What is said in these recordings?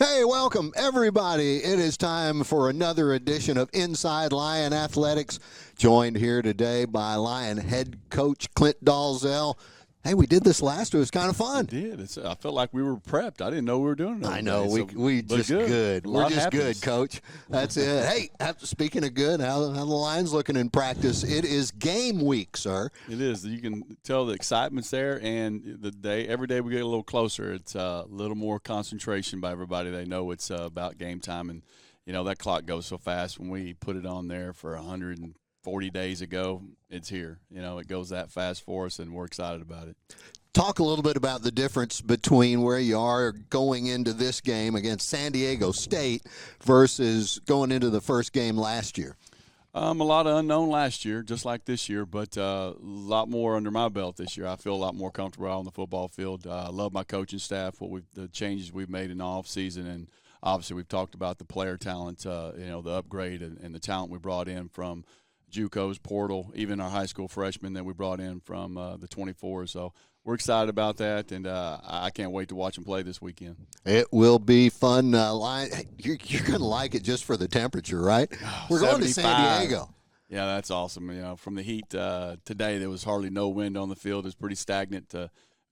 Hey, welcome, everybody. It is time for another edition of Inside Lion Athletics. Joined here today by Lion head coach Clint Dalzell. Hey, we did this last week. It was kind of fun. We did. I felt like we were prepped. I didn't know we were doing it. I know. We just good. We're just good, Coach. That's it. Hey, speaking of good, how the Lions looking in practice? It is game week, sir. It is. You can tell the excitement's there, and every day we get a little closer. It's a little more concentration by everybody. They know it's about game time, and that clock goes so fast. When we put it on there for 140 days ago, it's here. It goes that fast for us, and we're excited about it. Talk a little bit about the difference between where you are going into this game against San Diego State versus going into the first game last year. A lot of unknown last year, just like this year, but a lot more under my belt this year. I feel a lot more comfortable out on the football field. I love my coaching staff, the changes we've made in the offseason, and obviously we've talked about the player talent, the upgrade and the talent we brought in from JUCO's portal, even our high school freshmen that we brought in from the 24. So we're excited about that, and I can't wait to watch them play this weekend. It will be fun. You're going to like it just for the temperature, right? We're going to San Diego. Yeah, that's awesome. From the heat today, there was hardly no wind on the field. It was pretty stagnant.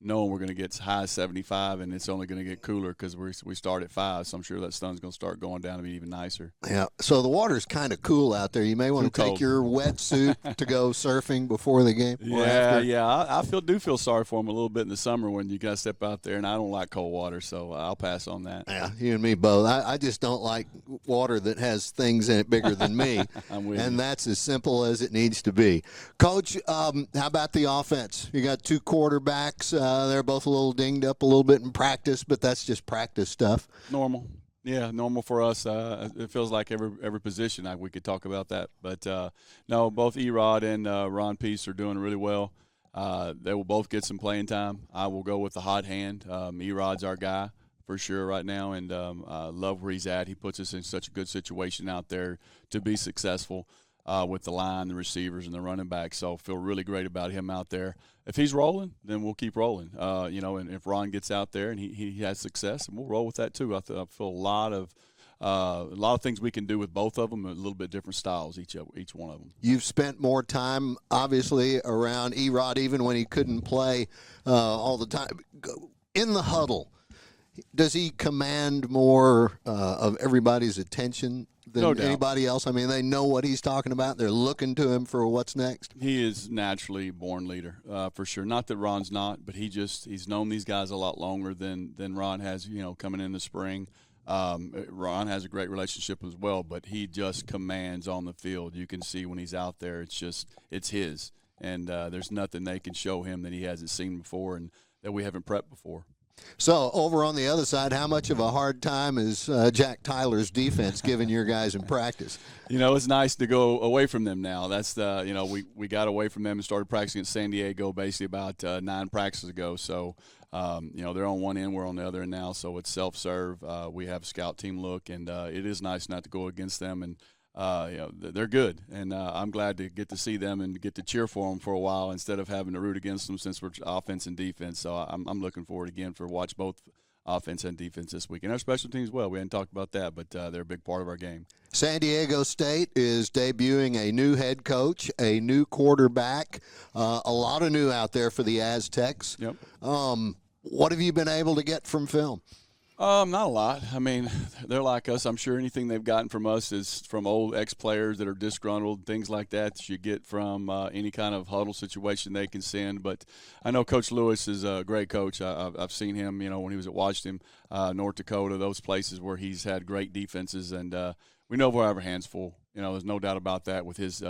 Knowing we're going to get as high as 75, and it's only going to get cooler because we start at 5, so I'm sure that sun's going to start going down to be even nicer. Yeah, so the water's kind of cool out there. You may want to take your wetsuit to go surfing before the game. I do feel sorry for them a little bit in the summer when you got to step out there, and I don't like cold water, so I'll pass on that. Yeah, you and me both. I just don't like water that has things in it bigger than me, and that's as simple as it needs to be. Coach, how about the offense? You got two quarterbacks. They're both a little dinged up a little bit in practice, but that's just practice stuff. Normal. Yeah, normal for us. It feels like every position. We could talk about that. But, no, both Erod and Ron Peace are doing really well. They will both get some playing time. I will go with the hot hand. Erod's our guy for sure right now, and I love where he's at. He puts us in such a good situation out there to be successful. With the line, the receivers, and the running back. So feel really great about him out there. If he's rolling, then we'll keep rolling. And if Ron gets out there and he has success, and we'll roll with that too. I feel a lot of things we can do with both of them, a little bit different styles, each one of them. You've spent more time, obviously, around Erod, even when he couldn't play all the time. In the huddle, does he command more of everybody's attention than anybody else? I mean, they know what he's talking about. They're looking to him for what's next. He is naturally born leader, for sure. Not that Ron's not, but he's known these guys a lot longer than Ron has, coming in the spring. Ron has a great relationship as well, but he just commands on the field. You can see when he's out there, it's his. And there's nothing they can show him that he hasn't seen before and that we haven't prepped before. So, over on the other side, how much of a hard time is Jack Tyler's defense giving your guys in practice? It's nice to go away from them now. That's we got away from them and started practicing at San Diego basically about 9 practices ago. So, they're on one end, we're on the other end now. So, it's self-serve. We have a scout team look, and it is nice not to go against them. And they're good, and I'm glad to get to see them and get to cheer for them for a while instead of having to root against them since we're offense and defense. So I'm looking forward again for watch both offense and defense this week. And our special teams as well. We hadn't talked about that, but they're a big part of our game. San Diego State is debuting a new head coach, a new quarterback, a lot of new out there for the Aztecs. Yep. What have you been able to get from film? Not a lot. I mean, they're like us. I'm sure anything they've gotten from us is from old ex-players that are disgruntled, things like that you get from any kind of huddle situation they can send. But I know Coach Lewis is a great coach. I've seen him, when he was at Washington, North Dakota, those places where he's had great defenses. And we know we'll have our hands full. There's no doubt about that with his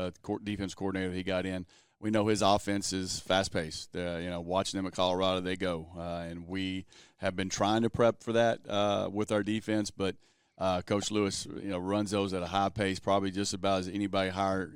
defense coordinator he got in. We know his offense is fast-paced. Watching them at Colorado, they go. And we have been trying to prep for that with our defense, but Coach Lewis, runs those at a high pace, probably just about as anybody higher,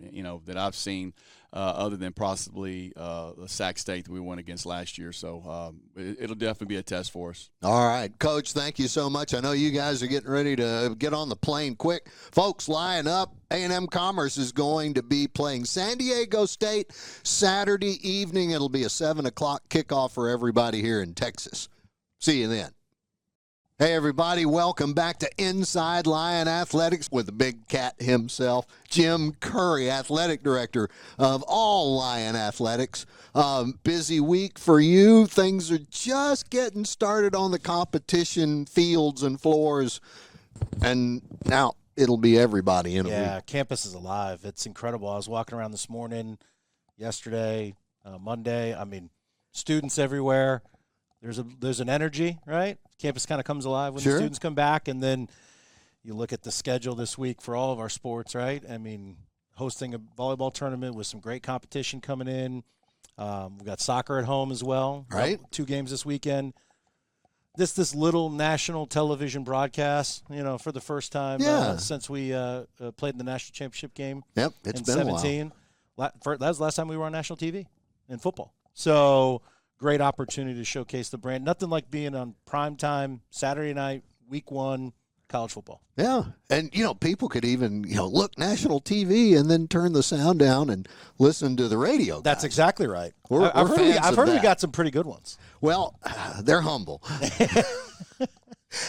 that I've seen, other than possibly the Sac State that we went against last year. So it'll definitely be a test for us. All right, Coach, thank you so much. I know you guys are getting ready to get on the plane quick. Folks, line up. A&M Commerce is going to be playing San Diego State Saturday evening. It'll be a 7 o'clock kickoff for everybody here in Texas. See you then. Hey, everybody, welcome back to Inside Lion Athletics with the big cat himself, Jim Curry, Athletic Director of all Lion Athletics. Busy week for you. Things are just getting started on the competition fields and floors, and now it'll be everybody in a week. Yeah, campus is alive. It's incredible. I was walking around this morning, yesterday, Monday. I mean, students everywhere. There's an energy, right? Campus kind of comes alive when the students come back, and then you look at the schedule this week for all of our sports, right? I mean, hosting a volleyball tournament with some great competition coming in. We've got soccer at home as well. Right. 2 games this weekend. This little national television broadcast, for the first time since we played in the national championship game. Yep, it's in been 17. A while. That was the last time we were on national TV in football. So great opportunity to showcase the brand. Nothing like being on primetime Saturday night, week 1, college football. Yeah, and, people could even, look national TV and then turn the sound down and listen to the radio guys. That's exactly right. I've heard we got some pretty good ones. Well, they're humble.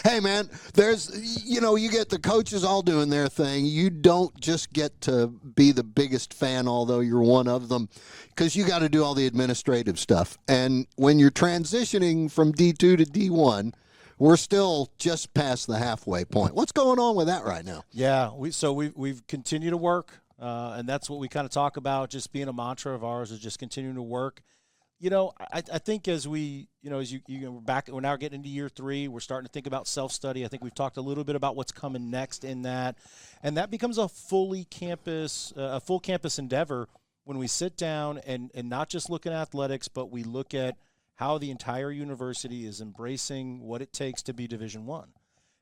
Hey, man, there's, you get the coaches all doing their thing. You don't just get to be the biggest fan, although you're one of them, because you got to do all the administrative stuff. And when you're transitioning from D2 to D1, we're still just past the halfway point. What's going on with that right now? Yeah, we've continued to work, and that's what we kind of talk about, just being a mantra of ours is just continuing to work. I think as we're back, we're now getting into year 3. We're starting to think about self-study. I think we've talked a little bit about what's coming next in that, and that becomes a full campus endeavor when we sit down and not just look at athletics, but we look at how the entire university is embracing what it takes to be Division I.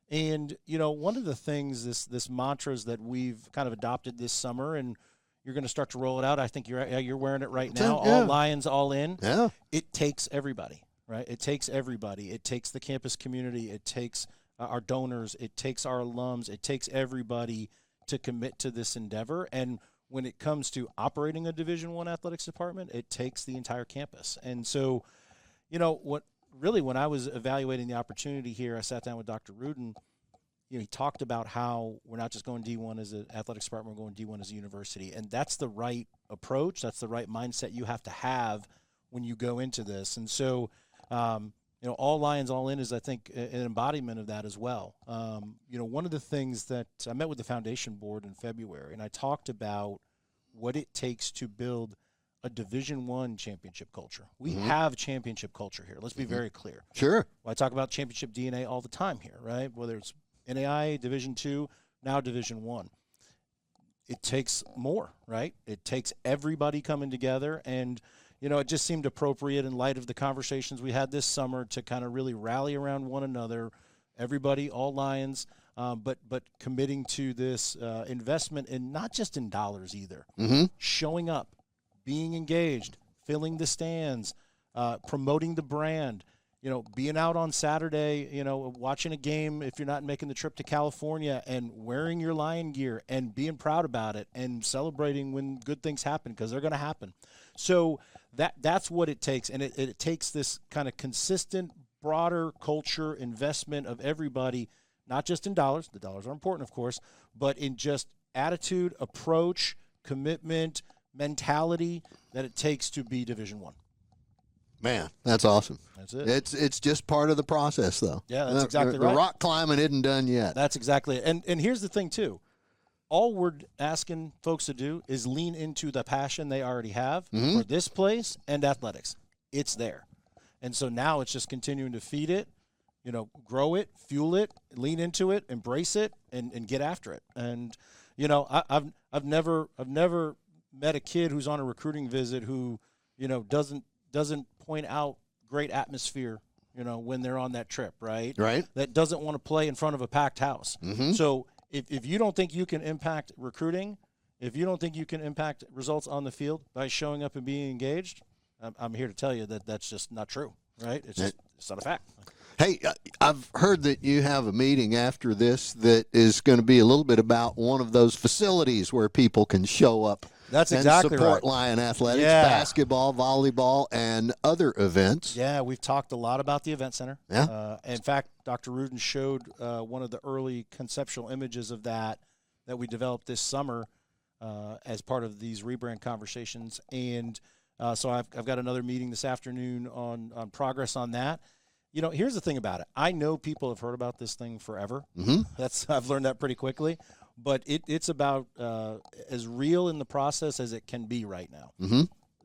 And one of the things, this mantras that we've kind of adopted this summer, and you're going to start to roll it out. I think you're wearing it right now. Yeah. All Lions, all in. Yeah. It takes everybody, right? It takes everybody. It takes the campus community. It takes our donors. It takes our alums. It takes everybody to commit to this endeavor. And when it comes to operating a Division I athletics department, it takes the entire campus. And so, when I was evaluating the opportunity here, I sat down with Dr. Rudin. He talked about how we're not just going D1 as an athletics department, we're going D1 as a university. And that's the right approach. That's the right mindset you have to have when you go into this. And so, all Lions, all in is, I think, an embodiment of that as well. One of the things that I met with the foundation board in February, and I talked about what it takes to build a Division I championship culture. We have championship culture here. Let's be very clear. Sure. Well, I talk about championship DNA all the time here, right? Whether it's NAIA, Division II, now Division I. It takes more, right? It takes everybody coming together, and it just seemed appropriate in light of the conversations we had this summer to kind of really rally around one another, everybody, all Lions, but committing to this investment, and not just in dollars either. Showing up, being engaged, filling the stands, promoting the brand. Being out on Saturday, watching a game if you're not making the trip to California, and wearing your Lion gear and being proud about it and celebrating when good things happen, because they're going to happen. So that's what it takes. And it takes this kind of consistent, broader culture investment of everybody, not just in dollars. The dollars are important, of course, but in just attitude, approach, commitment, mentality that it takes to be Division I. Man, that's awesome. That's it. It's just part of the process, though. Yeah, that's exactly right. The rock climbing isn't done yet. That's exactly it. And here's the thing, too. All we're asking folks to do is lean into the passion they already have for this place and athletics. It's there. And so now it's just continuing to feed it, grow it, fuel it, lean into it, embrace it, and get after it. And, I've never met a kid who's on a recruiting visit who, doesn't point out great atmosphere, when they're on that trip, right? Right. That doesn't want to play in front of a packed house. So if you don't think you can impact recruiting, if you don't think you can impact results on the field by showing up and being engaged, I'm here to tell you that that's just not true, right? It's not a fact. Hey, I've heard that you have a meeting after this that is going to be a little bit about one of those facilities where people can show up That's and exactly support right. Lion Athletics, Yeah. basketball, volleyball, and other events. Yeah, we've talked a lot about the event center. Yeah. In fact, Dr. Rudin showed one of the early conceptual images of that we developed this summer as part of these rebrand conversations. And so I've got another meeting this afternoon on progress on that. You know, here's the thing about it. I know people have heard about this thing forever. I've learned that pretty quickly. But it's about as real in the process as it can be right now.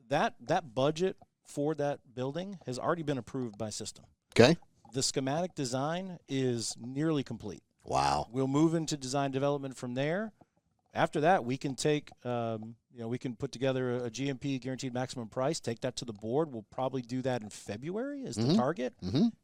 That budget for that building has already been approved by system. Okay. The schematic design is nearly complete. Wow. We'll move into design development from there. After that, we can take, we can put together a GMP, guaranteed maximum price, take that to the board. We'll probably do that in February as the target.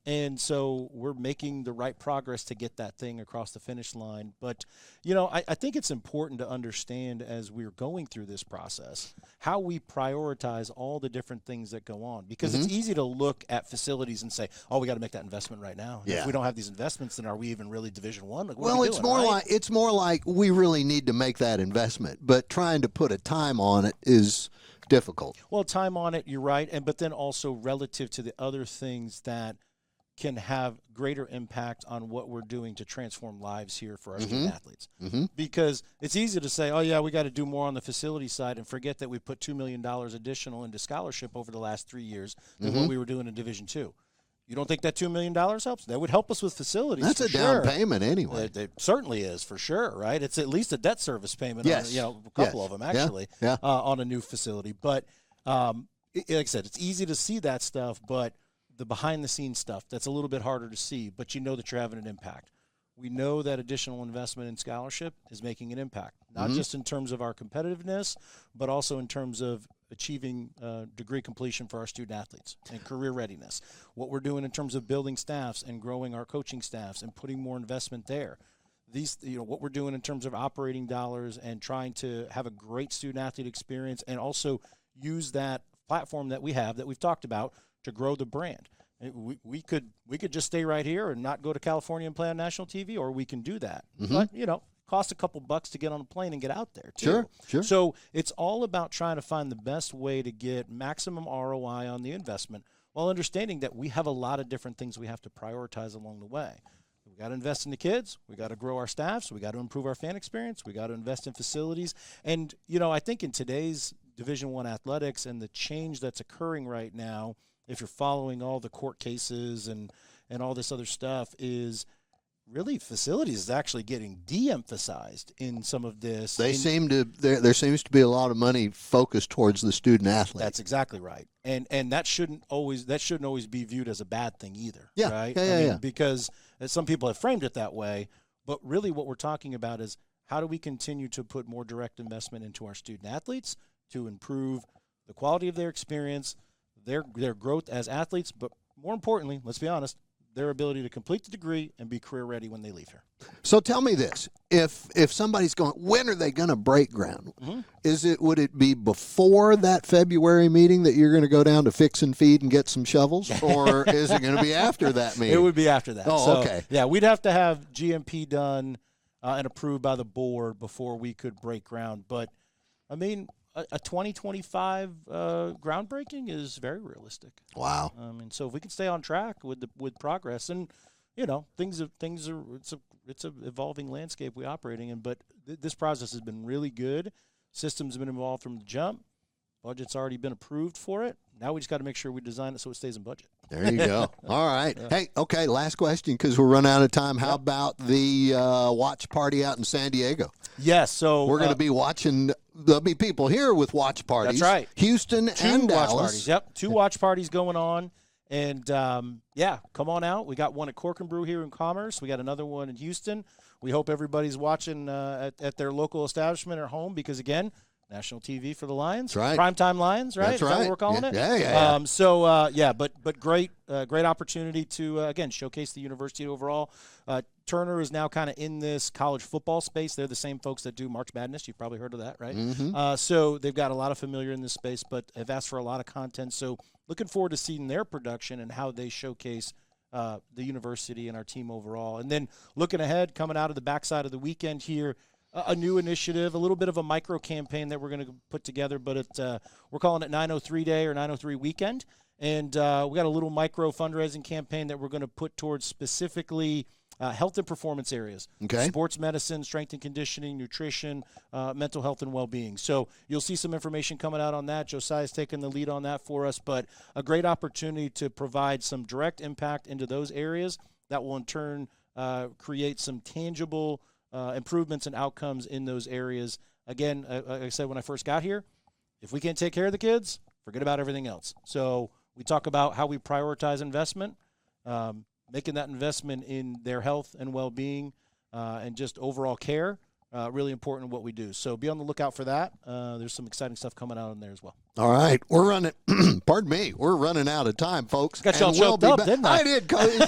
And so we're making the right progress to get that thing across the finish line. But, you know, I think it's important to understand as we're going through this process how we prioritize all the different things that go on. Because it's easy to look at facilities and say, oh, we got to make that investment right now. Yeah. If we don't have these investments, then are we even really Division I? Like, Well, it's more like we really need to make that investment, but trying to put a time on it is difficult. Well, time on it, you're right, but then also relative to the other things that can have greater impact on what we're doing to transform lives here for our student athletes. Because it's easy to say, oh, yeah, we got to do more on the facility side and forget that we put $2 million additional into scholarship over the last 3 years than what we were doing in Division II. You don't think that $2 million helps? That would help us with facilities. That's a down payment anyway. It certainly is, for sure, right? It's at least a debt service payment. Yes. On, a couple of them, actually, on a new facility. But like I said, it's easy to see that stuff, but the behind-the-scenes stuff, that's a little bit harder to see, but you know that you're having an impact. We know that additional investment in scholarship is making an impact, not just in terms of our competitiveness, but also in terms of achieving degree completion for our student athletes and career readiness. What we're doing in terms of building staffs and growing our coaching staffs and putting more investment there. What we're doing in terms of operating dollars and trying to have a great student athlete experience and also use that platform that we have that we've talked about to grow the brand. We could just stay right here and not go to California and play on national TV, or we can do that. But, cost a couple bucks to get on a plane and get out there, too. Sure. So it's all about trying to find the best way to get maximum ROI on the investment while understanding that we have a lot of different things we have to prioritize along the way. We got to invest in the kids. We got to grow our staffs. We got to improve our fan experience. We got to invest in facilities. And, I think in today's Division I athletics and the change that's occurring right now, if you're following all the court cases and all this other stuff, is really facilities is actually getting de-emphasized in some of this. There seems to be a lot of money focused towards the student athlete. That's exactly right. And that shouldn't always be viewed as a bad thing either. Yeah. Right? Yeah. Because some people have framed it that way, but really what we're talking about is how do we continue to put more direct investment into our student athletes to improve the quality of their experience, their growth as athletes, but more importantly, let's be honest, their ability to complete the degree and be career ready when they leave here. So tell me this: if somebody's going, when are they going to break ground? Would it be before that February meeting that you're going to go down to Fix and Feed and get some shovels, or is it going to be after that meeting? It would be after that. Oh, okay. Yeah, we'd have to have GMP done and approved by the board before we could break ground. But I mean, a 2025 groundbreaking is very realistic. Wow. So if we can stay on track with progress, and things are it's an evolving landscape we're operating in. But this process has been really good. Systems have been involved from the jump. Budget's already been approved for it. Now we just got to make sure we design it so it stays in budget. There you go. All right. Hey, okay, last question because we're running out of time. How about the watch party out in San Diego? Yes. So we're going to be watching. There'll be people here with watch parties. That's right. Houston and Dallas. Watch parties. Yep. 2 watch parties going on. And, come on out. We got one at Cork and Brew here in Commerce. We got another one in Houston. We hope everybody's watching at their local establishment or home because, again, national TV for the Lions. That's right. Primetime Lions, right? That's right. Is that what we're calling it? Yeah. But great opportunity to, again, showcase the university overall. Turner is now kind of in this college football space. They're the same folks that do March Madness. You've probably heard of that, right? So they've got a lot of familiar in this space, but have asked for a lot of content. So looking forward to seeing their production and how they showcase the university and our team overall. And then looking ahead, coming out of the backside of the weekend here, a new initiative, a little bit of a micro campaign that we're going to put together, but we're calling it 903 Day or 903 Weekend. And we got a little micro fundraising campaign that we're going to put towards specifically health and performance areas. Okay. Sports medicine, strength and conditioning, nutrition, mental health and well-being. So you'll see some information coming out on that. Josiah's taking the lead on that for us, but a great opportunity to provide some direct impact into those areas that will in turn create some tangible improvements and outcomes in those areas. Again, like I said when I first got here, if we can't take care of the kids, forget about everything else. So we talk about how we prioritize investment, making that investment in their health and well-being and just overall care, really important in what we do. So be on the lookout for that. There's some exciting stuff coming out in there as well. All right. We're running, pardon me, we're running out of time, folks. Got y'all choked up, didn't I? I did, Cody.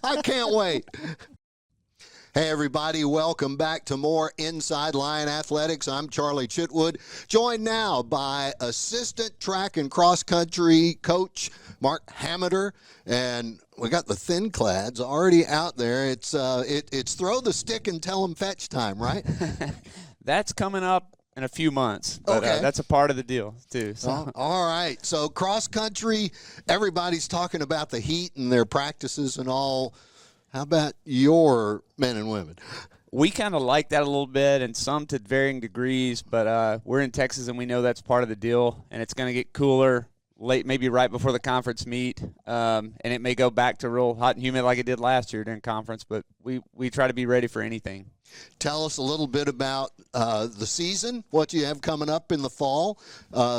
I can't wait. Hey, everybody, welcome back to more Inside Line Athletics. I'm Charlie Chitwood, joined now by assistant track and cross-country coach Mark Hammeter, and we got the thin clads already out there. It's throw the stick and tell them fetch time, right? That's coming up in a few months, but okay. That's a part of the deal, too. So. All right, so cross-country, everybody's talking about the heat and their practices and all. How about your men and women? We kind of like that a little bit, and some to varying degrees, but we're in Texas, and we know that's part of the deal, and it's going to get cooler late, maybe right before the conference meet, and it may go back to real hot and humid like it did last year during conference, but we try to be ready for anything. Tell us a little bit about the season, what you have coming up in the fall,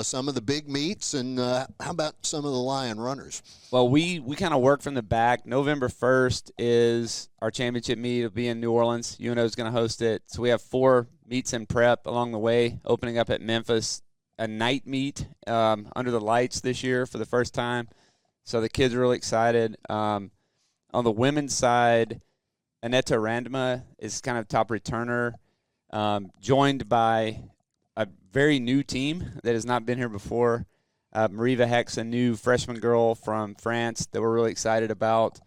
some of the big meets, and how about some of the Lion runners? Well, we kind of work from the back. November 1st is our championship meet. It'll be in New Orleans. UNO is going to host it. So we have 4 meets in prep along the way, opening up at Memphis, a night meet under the lights this year for the first time. So the kids are really excited. On the women's side, Aneta Randma is kind of top returner, joined by a very new team that has not been here before. Mariva Heck's a new freshman girl from France that we're really excited about.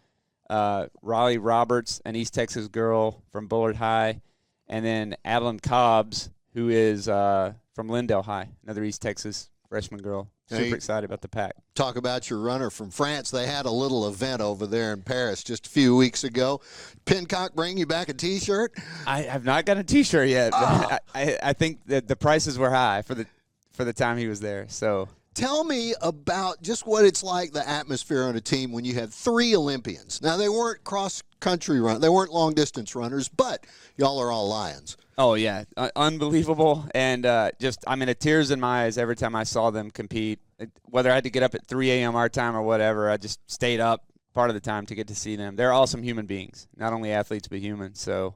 Riley Roberts, an East Texas girl from Bullard High. And then Adeline Cobbs, who is from Lindale High, another East Texas freshman girl. Super excited about the pack. Talk about your runner from France. They had a little event over there in Paris just a few weeks ago. Pincock bring you back a T-shirt? I have not got a T-shirt yet. But I think that the prices were high for the time he was there. So tell me about just what it's like, the atmosphere on a team when you have 3 Olympians. Now, they weren't cross-country runners. They weren't long-distance runners, but y'all are all Lions. Oh, yeah. Unbelievable. And tears in my eyes every time I saw them compete. Whether I had to get up at 3 a.m. our time or whatever, I just stayed up part of the time to get to see them. They're awesome human beings, not only athletes but humans. So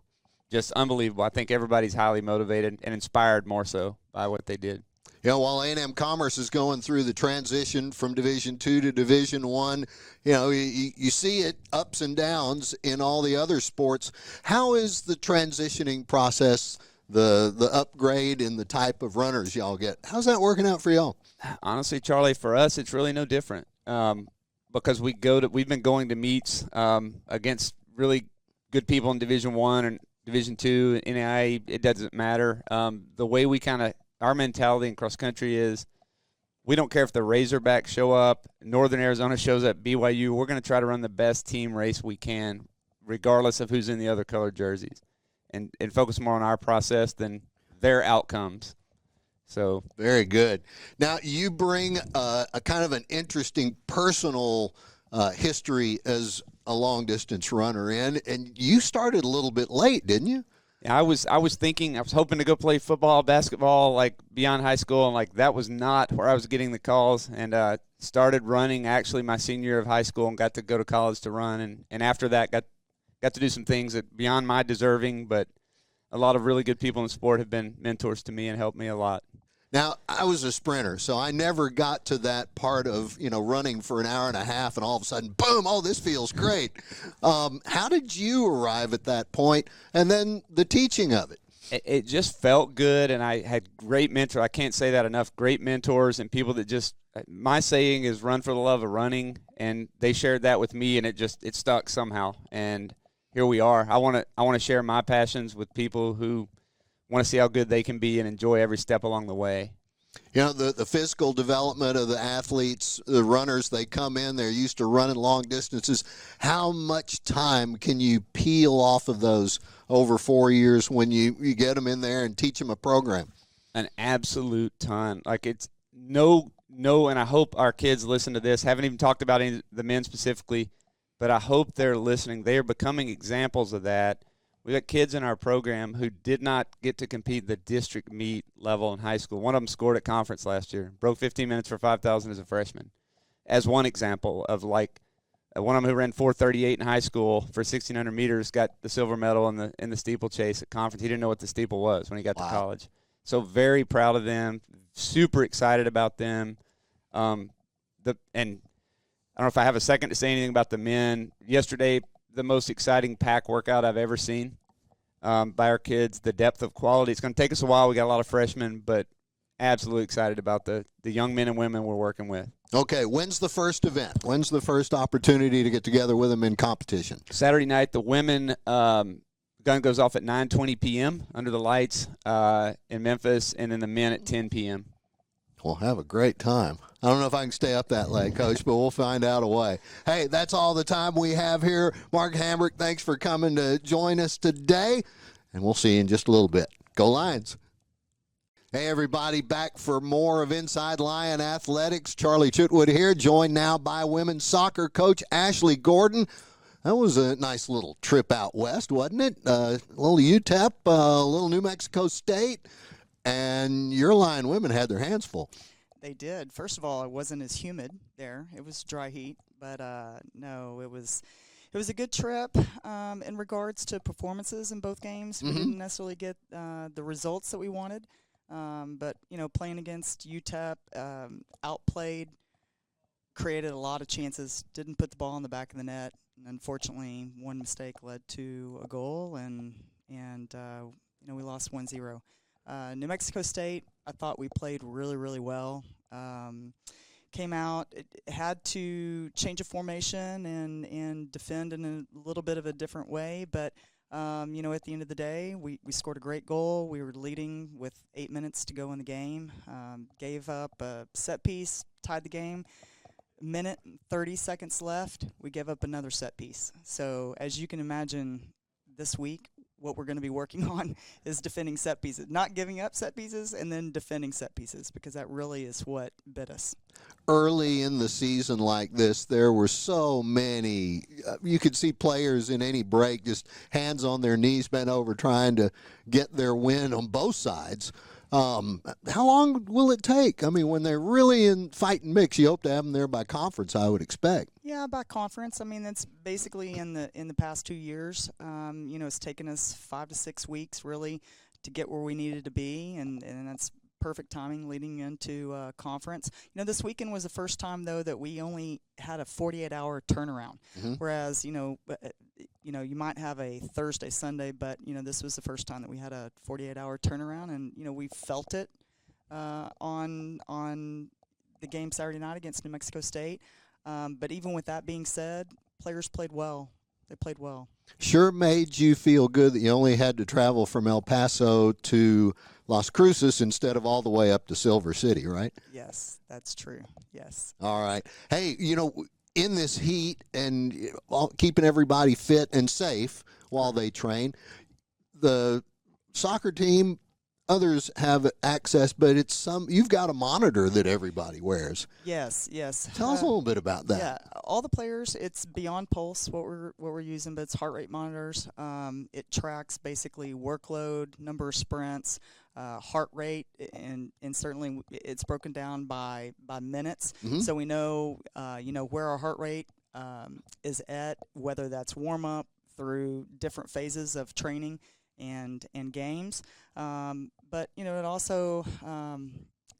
just unbelievable. I think everybody's highly motivated and inspired more so by what they did. You know, while A&M Commerce is going through the transition from Division II to Division I, you know, you see it ups and downs in all the other sports. How is the transitioning process, the upgrade in the type of runners y'all get? How's that working out for y'all? Honestly, Charlie, for us, it's really no different because we've been going to meets against really good people in Division I and Division II, NAIA. It doesn't matter. The way we our mentality in cross country is we don't care if the Razorbacks show up, Northern Arizona shows up, BYU. We're going to try to run the best team race we can, regardless of who's in the other colored jerseys, and focus more on our process than their outcomes. So very good. Now you bring a kind of an interesting personal history as a long distance runner in, and you started a little bit late, didn't you? Yeah, I was hoping to go play football, basketball, like beyond high school, and like that was not where I was getting the calls. And started running actually my senior year of high school and got to go to college to run. And after that, got to do some things that beyond my deserving, but a lot of really good people in the sport have been mentors to me and helped me a lot. Now, I was a sprinter, so I never got to that part of, running for an hour and a half and all of a sudden, boom, oh, this feels great. How did you arrive at that point, and then the teaching of it? It just felt good, and I had great mentors. I can't say that enough. Great mentors and people that just – my saying is run for the love of running, and they shared that with me, and it stuck somehow. And here we are. I want to share my passions with people who want to see how good they can be and enjoy every step along the way. You know, the physical development of the athletes, the runners, they come in, they're used to running long distances. How much time can you peel off of those over 4 years when you get them in there and teach them a program? An absolute ton. Like, it's no, and I hope our kids listen to this. Haven't even talked about any of the men specifically, but I hope they're listening. They are becoming examples of that. We got kids in our program who did not get to compete the district meet level in high school. One of them scored at conference last year, broke 15 minutes for 5,000 as a freshman. As one example of, like, one of them who ran 4:38 in high school for 1,600 meters got the silver medal in the steeplechase at conference. He didn't know what the steeple was when he got to college. So very proud of them, super excited about them. And I don't know if I have a second to say anything about the men. Yesterday, the most exciting pack workout I've ever seen by our kids. The depth of quality. It's going to take us a while. We got a lot of freshmen, but absolutely excited about the young men and women we're working with. Okay, when's the first event? When's the first opportunity to get together with them in competition? Saturday night, the women gun goes off at 9:20 p.m. under the lights in Memphis, and then the men at 10 p.m. We'll have a great time. I don't know if I can stay up that late, Coach, but we'll find out a way. Hey, that's all the time we have here. Mark Hambrick, thanks for coming to join us today, and we'll see you in just a little bit. Go Lions. Hey, everybody, back for more of Inside Lion Athletics. Charlie Chitwood here, joined now by women's soccer coach Ashley Gordon. That was a nice little trip out west, wasn't it? A little UTEP, a little New Mexico State. And your Lion women had their hands full. They did. First of all, it wasn't as humid there. It was dry heat. But, no, it was a good trip in regards to performances in both games. We didn't necessarily get the results that we wanted. But, you know, playing against UTEP, outplayed, created a lot of chances, didn't put the ball in the back of the net. And unfortunately, one mistake led to a goal, and you know, we lost 1-0. New Mexico State, I thought we played really, really well. Came out, it had to change a formation and defend in a little bit of a different way. But, you know, at the end of the day, we scored a great goal. We were leading with 8 minutes to go in the game. Gave up a set piece, tied the game. Minute and 30 seconds left, we gave up another set piece. So as you can imagine, this week, what we're going to be working on is defending set pieces, not giving up set pieces, and then defending set pieces, because that really is what bit us. Early in the season like this, there were so many. You could see players in any break just hands on their knees, bent over, trying to get their win on both sides. How long will it take? I mean, when they're really in fighting mix, you hope to have them there by conference, I would expect. Yeah, by conference. I mean, that's basically in the past 2 years. You know, it's taken us 5 to 6 weeks really to get where we needed to be, and that's perfect timing leading into conference. You know, this weekend was the first time though that we only had a 48-hour turnaround, whereas you know, you might have a Thursday, Sunday, but you know, this was the first time that we had a 48-hour turnaround, and you know, we felt it on the game Saturday night against New Mexico State. But even with that being said, players played well. They played well. Sure made you feel good that you only had to travel from El Paso to Las Cruces instead of all the way up to Silver City, right? Yes, that's true. Yes. All right. Hey, you know, in this heat and keeping everybody fit and safe while they train, the soccer team, others have access, but you've got a monitor that everybody wears. Yes. Tell us a little bit about that. Yeah, all the players, it's beyond pulse what we're using, but it's heart rate monitors. It tracks basically workload, number of sprints, heart rate, and certainly it's broken down by minutes. So we know where our heart rate is at, whether that's warm up through different phases of training and games. But you know, it also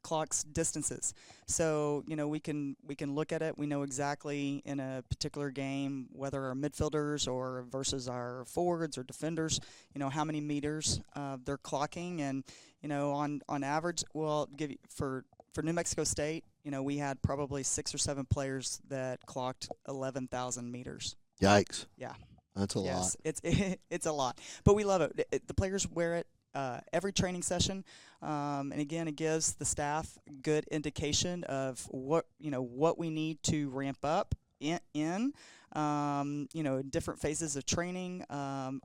clocks distances. So you know, we can look at it. We know exactly in a particular game whether our midfielders or versus our forwards or defenders, you know, how many meters they're clocking. And you know, on average, well, give you, for New Mexico State, you know, we had probably 6 or 7 players that clocked 11,000 meters. Yikes. Yeah. That's a lot. It's a lot, but we love it. The players wear it. every training session, and again, it gives the staff good indication of what we need to ramp up in different phases of training,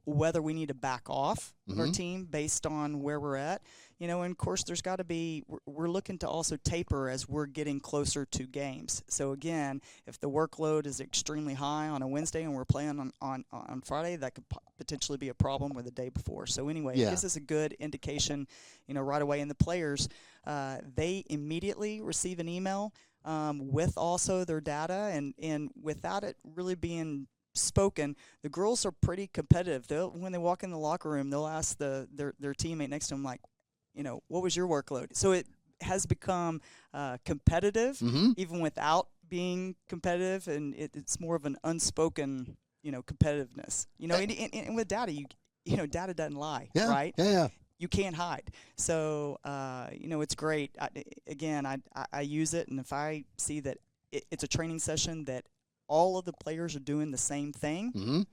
whether we need to back off our team based on where we're at. And of course, there's got to be, we're looking to also taper as we're getting closer to games. So again, if the workload is extremely high on a Wednesday and we're playing on Friday, that could potentially be a problem with the day before. So anyway, it gives us a good indication, right away. And the players, they immediately receive an email with also their data, and without it really being spoken, the girls are pretty competitive. When they walk in the locker room, they'll ask their teammate next to them, like, what was your workload? So it has become competitive, even without being competitive, and it's more of an unspoken, competitiveness. And with data, data doesn't lie, right? Yeah. You can't hide. So, it's great. I use it, and if I see that it's a training session that all of the players are doing the same thing,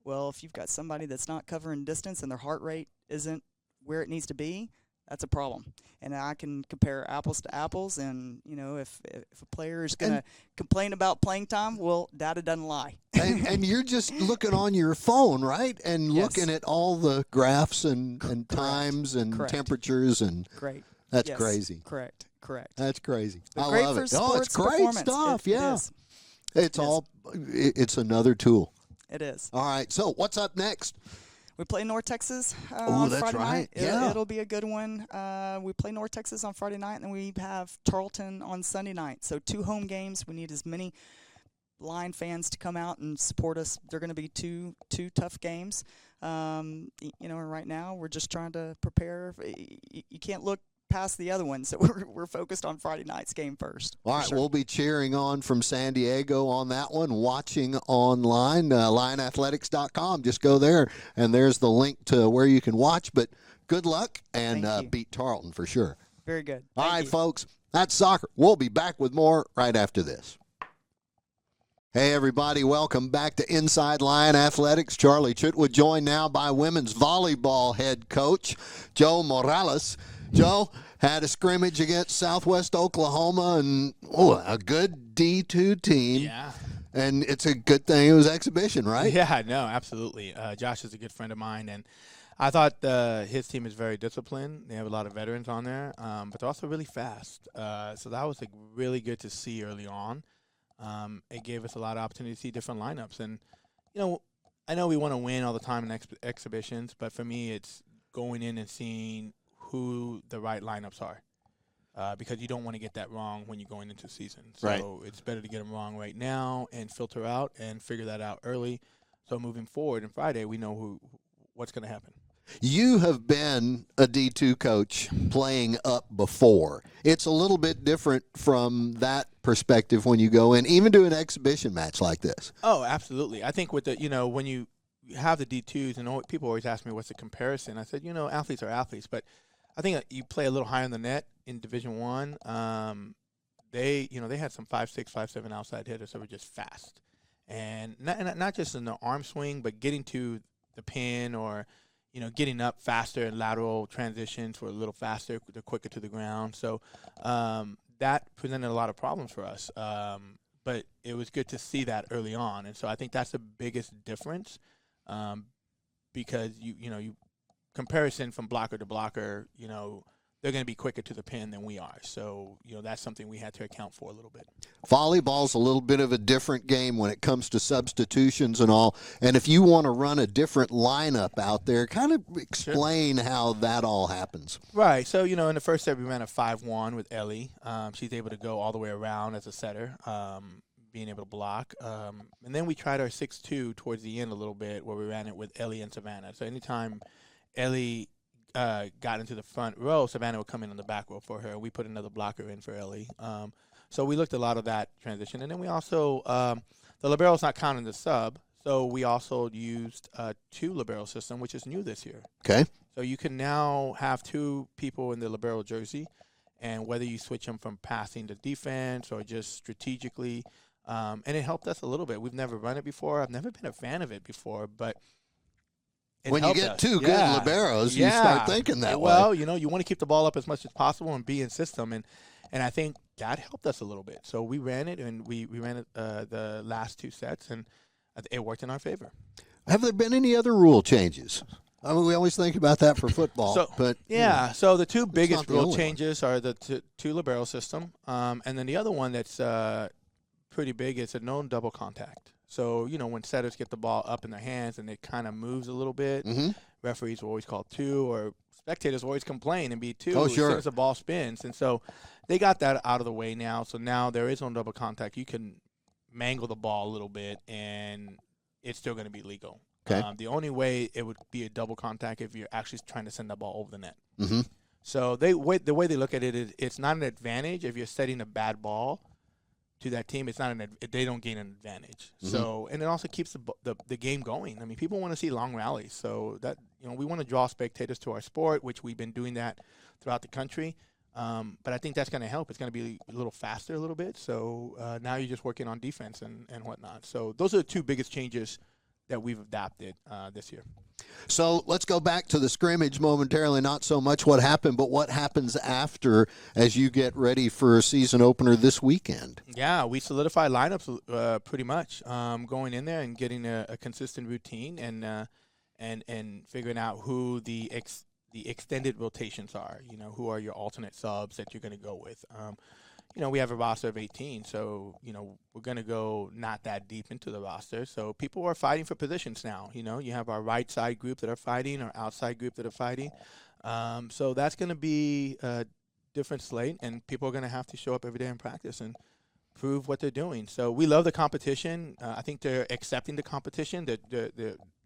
well, if you've got somebody that's not covering distance and their heart rate isn't where it needs to be, that's a problem. And I can compare apples to apples, and, if a player is going to complain about playing time, well, data doesn't lie. and you're just looking on your phone, right? And looking at all the graphs and times and temperatures. And Great. That's crazy. Correct. That's crazy. I great love for it. Oh, it's sports great performance. stuff. It is. It's another tool. It is. All right. So what's up next? We play North Texas Oh, on that's Friday right. night. Yeah. It'll be a good one. We play North Texas on Friday night, and then we have Tarleton on Sunday night. So 2 home games. We need as many Line fans to come out and support us. They're going to be two tough games. Right now we're just trying to prepare. You can't look past the other ones, so we're focused on Friday night's game first. All right, we'll be cheering on from San Diego on that one, watching online, lionathletics.com. Just go there, and there's the link to where you can watch. But good luck, and beat Tarleton for sure. Very good. All right, folks, that's soccer. We'll be back with more right after this. Hey, everybody, welcome back to Inside Lion Athletics. Charlie Chitwood, joined now by women's volleyball head coach Joe Morales. Joe had a scrimmage against Southwest Oklahoma, and a good D2 team. Yeah. And it's a good thing it was exhibition, right? Yeah, no, absolutely. Josh is a good friend of mine, and I thought his team is very disciplined. They have a lot of veterans on there, but they're also really fast. So that was really good to see early on. It gave us a lot of opportunity to see different lineups. And, I know we want to win all the time in exhibitions, but for me it's going in and seeing who the right lineups are, because you don't want to get that wrong when you're going into season. So it's better to get them wrong right now and filter out and figure that out early. So moving forward, and Friday, we know what's going to happen. You have been a D2 coach playing up before. It's a little bit different from that perspective when you go in, even to an exhibition match like this. Oh, absolutely. I think with the, when you have the D2s, and people always ask me what's the comparison. I said, athletes are athletes, but I think you play a little higher in the net in Division I. They had some 5'6", 5'7" outside hitters that were just fast, and not just in the arm swing, but getting to the pin or getting up faster and lateral transitions were a little faster, they're quicker to the ground. So that presented a lot of problems for us. But it was good to see that early on, and so I think that's the biggest difference, because you comparison from blocker to blocker, they're going to be quicker to the pin than we are. So, that's something we had to account for a little bit. Volleyball's a little bit of a different game when it comes to substitutions and all. And if you want to run a different lineup out there, kind of explain how that all happens. Right. So, in the first set, we ran a 5-1 with Ellie. She's able to go all the way around as a setter, being able to block. And then we tried our 6-2 towards the end a little bit, where we ran it with Ellie and Savannah. So anytime Ellie got into the front row, Savannah would come in on the back row for her. We put another blocker in for Ellie. So we looked a lot of that transition. And then we also, the libero's not counting the sub, so we also used a 2 libero system, which is new this year. Okay. So you can now have 2 people in the libero jersey, and whether you switch them from passing to defense or just strategically, and it helped us a little bit. We've never run it before. I've never been a fan of it before, but When you helped get us. two good Yeah. liberos, you Yeah. start thinking that way. Well, you want to keep the ball up as much as possible and be in system, and I think that helped us a little bit. So we ran it, and we ran it the last 2 sets, and it worked in our favor. Have there been any other rule changes? I mean, we always think about that for football, but yeah. So the 2 biggest not the rule only one. changes are the 2 libero system, and then the other one that's pretty big is a no double contact. So when setters get the ball up in their hands and it kind of moves a little bit, referees will always call 2, or spectators will always complain and be 2 Oh, as sure. soon as the ball spins. And so they got that out of the way now. So now there is no double contact. You can mangle the ball a little bit, and it's still going to be legal. Okay. The only way it would be a double contact if you're actually trying to send the ball over the net. Mm-hmm. So the way they look at it is it's not an advantage if you're setting a bad ball to that team. It's not they don't gain an advantage. Mhm. So, and it also keeps the game going. I mean, people want to see long rallies. So that we want to draw spectators to our sport, which we've been doing that throughout the country. But I think that's going to help. It's going to be a little faster a little bit. So now you're just working on defense and whatnot. So those are the 2 biggest changes that we've adapted this year. So let's go back to the scrimmage momentarily. Not so much what happened, but what happens after as you get ready for a season opener this weekend. Yeah, we solidified lineups pretty much, going in there and getting a consistent routine and figuring out who the extended rotations are. Who are your alternate subs that you're going to go with. We have a roster of 18, so, we're going to go not that deep into the roster. So people are fighting for positions now. You have our right side group that are fighting, our outside group that are fighting. So that's going to be a different slate, and people are going to have to show up every day in practice and prove what they're doing. So we love the competition. I think they're accepting the competition. They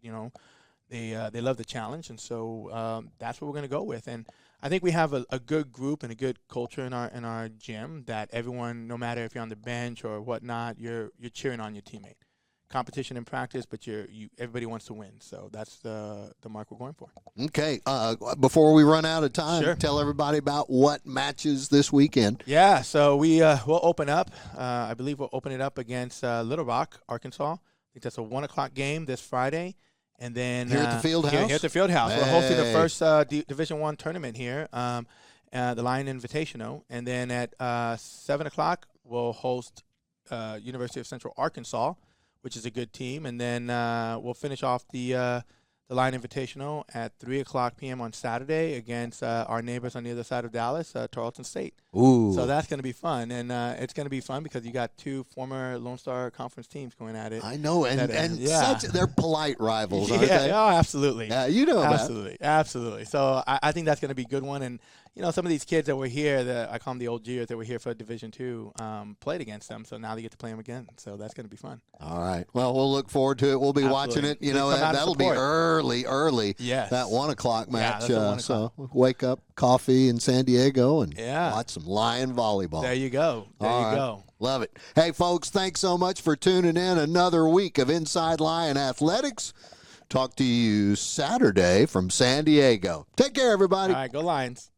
love the challenge, and so that's what we're going to go with. And I think we have a good group and a good culture in our gym that everyone, no matter if you're on the bench or whatnot, you're cheering on your teammate. Competition in practice, but everybody wants to win. So that's the mark we're going for. Okay. Before we run out of time, Sure. tell everybody about what matches this weekend. Yeah, so we'll open up. I believe we'll open it up against Little Rock, Arkansas. I think that's a 1:00 game this Friday. And then Here at the Field House? Here at the Field House. We're hosting the Hey. first Division I tournament here, the Lion Invitational. And then at 7:00, we'll host University of Central Arkansas, which is a good team. And then we'll finish off the Lion Invitational at 3:00 p.m. on Saturday against our neighbors on the other side of Dallas, Tarleton State. Ooh. So that's going to be fun. And it's going to be fun because you got 2 former Lone Star Conference teams going at it. I know, and Yeah. they're polite rivals, aren't Yeah, they? oh, absolutely. Yeah, you know that. Absolutely. So I think that's going to be a good one. And, some of these kids that were here, I call them the old Gers that were here for Division II, played against them. So now they get to play them again. So that's going to be fun. All right. Well, we'll look forward to it. We'll be watching it. Please come out and That'll be support. early. Yes. That 1:00 match. that's a 1 So wake up, coffee in San Diego, and Yeah. watch some Lion volleyball. There you go. All right. go. Love it. Hey, folks, thanks so much for tuning in. Another week of Inside Lion Athletics. Talk to you Saturday from San Diego. Take care, everybody. All right, go Lions.